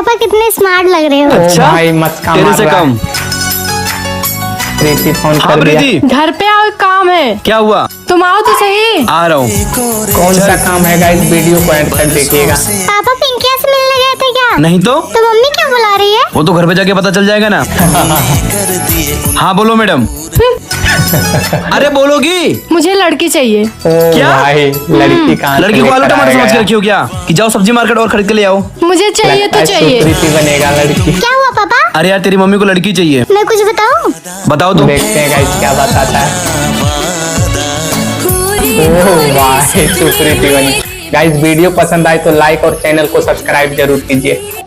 पापा कितने स्मार्ट लग रहे हो। अच्छा भाई मस्का तेरे मार से रहा कम। प्रीति फोन हाँ कर दिया। प्रीति घर पे आओ, एक काम है। क्या हुआ? तुम आओ तो सही। आ रहा हूँ। कौन सा काम है गाइस, वीडियो को एंड तक देखिएगा। पापा पिंकिया से मिलने गए थे क्या? नहीं तो मम्मी क्यों बुला रही है? वो तो घर पे जाके पता चल जाएगा ना। हाँ बोलो मैडम। अरे बोलोगी? मुझे लड़की चाहिए। क्या? भाई लड़की कहाँ से लड़की को आलू लेकर टमाटर समझ आएगा के रखी हो क्या कि जाओ सब्जी मार्केट और खरीद के ले आओ? मुझे चाहिए लगता तो है चाहिए। सुप्रीति बनेगा लड़की। क्या हुआ पापा? अरे यार तेरी मम्मी को लड़की चाहिए। मैं कुछ बताऊं? बताओ तो। देखते हैं गाइस क्या बताता है। ओह वाह सुप्रीति बनी। गाइस वीडियो पसंद आए तो लाइक और चैनल को सब्सक्राइब जरूर कीजिए।